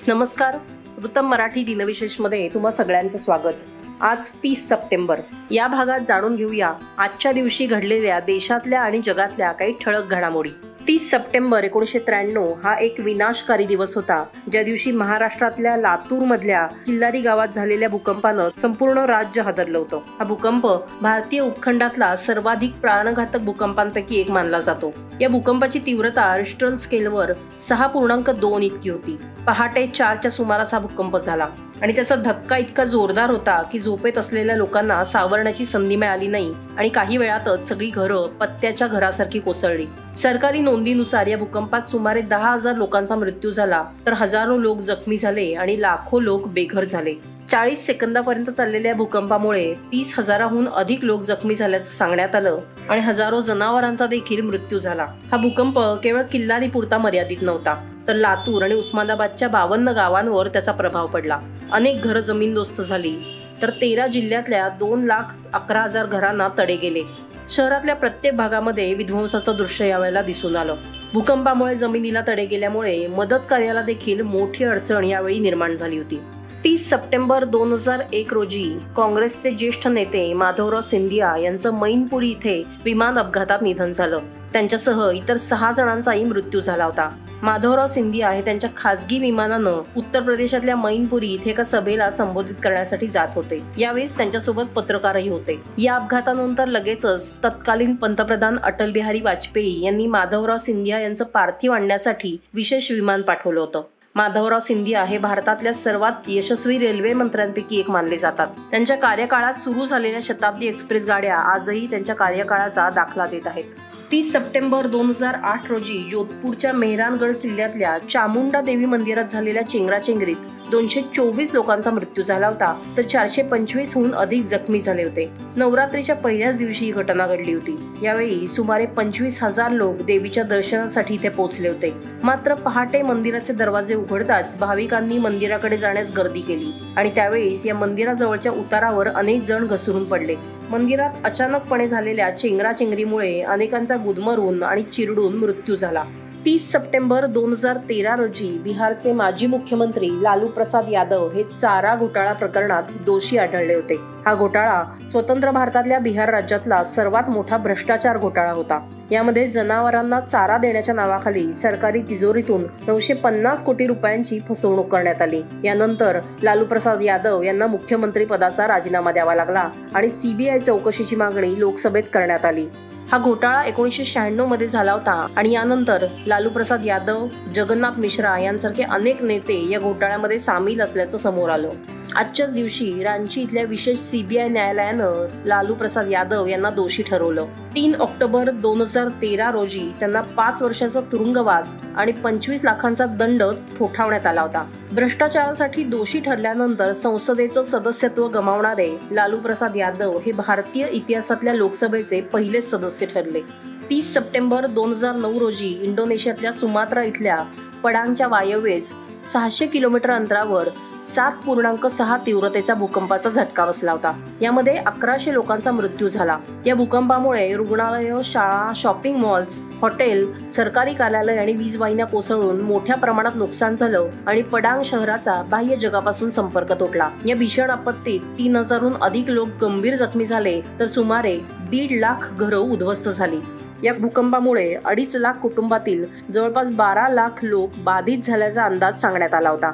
नमस्कार. वृत्तम मराठी दिनविशेषमध्ये तुम्हा सगळ्यांचं स्वागत. आज 30 सप्टेंबर. या भागात जाणून घेऊया आजच्या दिवशी घडलेल्या देशातल्या आणि जगातल्या काही ठळक घडामोडी. 30 सप्टेंबर 1993 हा एक विनाशकारी दिवस होता, ज्या दिवशी महाराष्ट्रातल्या लातूर मधल्या किल्लारी गावात झालेल्या भूकंपानं संपूर्ण राज्य हादरलं होतं. हा भूकंप भारतीय उपखंडातला सर्वाधिक प्राणघातक भूकंपांपैकी एक मानला जातो. या भूकंपाची तीव्रता रिश्टर स्केलवर 6.2 इतकी होती. पहाटे 4च्या सुमारास हा भूकंप झाला आणि त्याचा धक्का इतका जोरदार होता की झोपेत असलेल्या लोकांना सावरण्याची संधी मिळाली नाही आणि काही वेळातच सगळी घरं पत्त्याच्या घरासारखी कोसळली. सरकारी नोंदीनुसार या भूकंपात सुमारे 10,000 लोकांचा मृत्यू झाला, तर हजारो लोक जखमी झाले आणि लाखो लोक बेघर झाले. 40 सेकंदापर्यंत चाललेल्या भूकंपामुळे 30,000हून अधिक लोक जखमी झाल्याचं सांगण्यात आलं आणि हजारो जनावरांचा देखील मृत्यू झाला. हा भूकंप केवळ किल्लारी पुरता मर्यादित नव्हता, तर लातूर आणि उस्मानाबादच्या 52 गावांवर त्याचा प्रभाव पडला. अनेक घरं जमीनदोस्त झाली, तर 13 जिल्ह्यातल्या 2,11,000 घरांना तडे गेले. शहरातल्या प्रत्येक भागामध्ये विध्वंसाचं दृश्य यावेळेला दिसून आलं. भूकंपामुळे जमिनीला तडे गेल्यामुळे मदत कार्याला देखील मोठी अडचण यावेळी निर्माण झाली होती. 30 सप्टेंबर 2001 रोजी काँग्रेसचे ज्येष्ठ नेते माधवराव सिंधिया यांचं मैनपुरी इथे विमान अपघातात निधन झालं. त्यांच्यासह इतर 6 जणांचाही मृत्यू झाला होता. माधवराव सिंधिया हे त्यांच्या खासगी विमानानं उत्तर प्रदेशातल्या मैनपुरी इथे एका सभेला संबोधित करण्यासाठी जात होते. यावेळेस त्यांच्यासोबत पत्रकारही होते. या अपघातानंतर लगेचच तत्कालीन पंतप्रधान अटल बिहारी वाजपेयी यांनी माधवराव सिंधिया यांचं पार्थिव आणण्यासाठी विशेष विमान पाठवलं होतं. माधवराव सिंधिया हे भारतातल्या सर्वात यशस्वी रेल्वे मंत्र्यांपैकी एक मानले जातात. त्यांच्या कार्यकाळात सुरू झालेल्या शताब्दी एक्सप्रेस गाड्या आजही त्यांच्या कार्यकाळाचा दाखला देत आहेत. 30 सप्टेंबर 2008 रोजी जोधपूरच्या मेहरानगड किल्ल्यातल्या चामुंडा देवी मंदिरात झालेल्या चेंगराचेंगरीत 224 लोकांचा मृत्यू झाला होता, तर 425हून अधिक जखमी झाले होते. नवरात्रीच्या पहिल्याच दिवशी ही घटना घडली होती. यावेळी सुमारे 25,000 लोक देवीच्या दर्शनासाठी इथे पोहोचले होते. मात्र पहाटे मंदिराचे दरवाजे उघडताच भाविकांनी मंदिराकडे जाण्यास गर्दी केली आणि त्यावेळेस या मंदिराजवळच्या उतारावर अनेक जण घसरून पडले. मंदिरात अचानकपणे झालेल्या चेंगराचेंगरीमुळे अनेकांचा गुदमरून आणि चिरडून मृत्यू झाला. 30 सप्टेंबर 2013 रोजी बिहारचे माजी मुख्यमंत्री लालू प्रसाद यादव हे चारा घोटाळा प्रकरणात दोषी आढळले होते. हा घोटाळा स्वतंत्र भारतातल्या बिहार राज्यातला सर्वात मोठा भ्रष्टाचार घोटाळा होता. यामध्ये जनावरांना चारा देण्याच्या नावाखाली सरकारी तिजोरीतून 950 कोटी रुपयांची फसवणूक करण्यात आली. यानंतर लालू प्रसाद यादव यांना मुख्यमंत्री पदाचा राजीनामा द्यावा लागला आणि CBI चौकशीची मागणी लोकसभेत करण्यात आली. हा घोटाळा 1996 मध्ये झाला होता आणि यानंतर लालू प्रसाद यादव, जगन्नाथ मिश्रा यांसारखे अनेक नेते या घोटाळ्यामध्ये सामील असल्याचं समोर आलं. आजच्याच दिवशी रांची इथल्या विशेष CBI न्यायालयानं लालू प्रसाद यादव यांना दोषी ठरवलं. 3 ऑक्टोबर 2013 रोजी त्यांना 5 वर्षाचा तुरुंगवास आणि 25 लाखांचा दंड ठोठावण्यात आला होता. भ्रष्टाचारासाठी दोषी ठरल्यानंतर संसदेचं सदस्यत्व गमावणारे लालू प्रसाद यादव हे भारतीय इतिहासातल्या लोकसभेचे पहिलेच सदस्य ठरले. 30 सप्टेंबर 2009 रोजी इंडोनेशियातल्या सुमात्रा इथल्या पडांगच्या वायव्येस 600 किलोमीटर अंतरावर 7.6 तीव्रतेचा भूकंपाचा झटका बसला होता. यामध्ये 1100 लोकांचा मृत्यू झाला. या भूकंपामुळे रुग्णालय, शाळा, शॉपिंग मॉल्स, हॉटेल, सरकारी कार्यालय आणि वीज वाहिन्या कोसळून मोठ्या प्रमाणात नुकसान झालं आणि पडांग शहराचा बाह्य जगापासून संपर्क तुटला. या भीषण आपत्तीत 3,000हून अधिक लोक गंभीर जखमी झाले, तर सुमारे 1.5 लाख घरं उद्ध्वस्त झाली. या भूकंपामुळे 2.5 लाख कुटुंबातील जवळपास 12 लाख लोक बाधित झाल्याचा अंदाज सांगण्यात आला होता.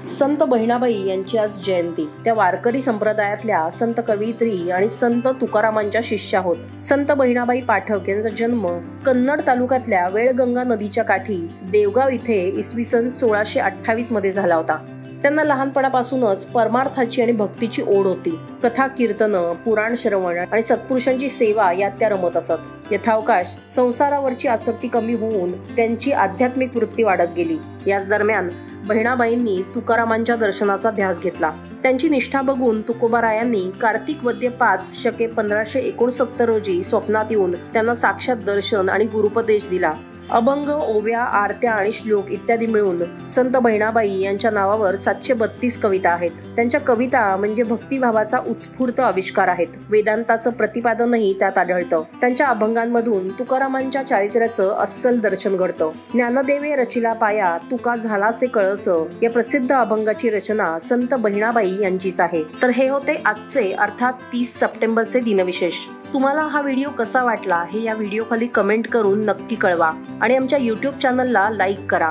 संत बहिणाबाई यांची आज जयंती. त्या वारकरी संप्रदायातल्या संत कवयित्री आणि संत तुकारामांच्या शिष्या होत. संत बहिणाबाई पाठक यांचा जन्म कन्नड तालुक्यातल्या वेळगंगा नदीच्या काठी देवगाव इथे इसवी सन 1628 मध्ये झाला होता. त्यांना लहानपणापासूनच परमार्थाची आणि भक्तीची ओढ होती. कथा, कीर्तन, पुराण श्रवण आणि सत्पुरुषांची सेवा यात त्या रमत असत. यथावकाश संसारावरची आसक्ती कमी होऊन त्यांची आध्यात्मिक वृत्ती वाढत गेली. याच दरम्यान बहिणाबाईंनी तुकारामांच्या दर्शनाचा ध्यास घेतला. त्यांची निष्ठा बघून तुकोबारायांनी कार्तिक वद्य 5 शके 1569 रोजी स्वप्नात येऊन त्यांना साक्षात दर्शन आणि गुरुपदेश दिला. अभंग, ओव्या, आरत्या आणि श्लोक इत्यादी मिळून संत बहिणाबाई यांच्या नावावर 732 कविता आहेत. त्यांच्या कविता म्हणजे भक्तिभावाचा उत्स्फूर्त आविष्कार आहेत. वेदांताचं प्रतिपादनही त्यात आढळतं. त्यांच्या अभंगांमधून तुकारामांच्या चारित्र्याचं अस्सल दर्शन घडतं. ज्ञानदेवे रचिला पाया, तुका झालासे कळस या प्रसिद्ध अभंगाची रचना संत बहिणाबाई यांचीच आहे. तर हे होते आजचे अर्थात 30 सप्टेंबरचे दिनविशेष. तुम्हाला हा व्हिडिओ कसा वाटला हे या व्हिडिओ खाली कमेंट करून नक्की कळवा आणि आमच्या YouTube चॅनलला लाईक करा.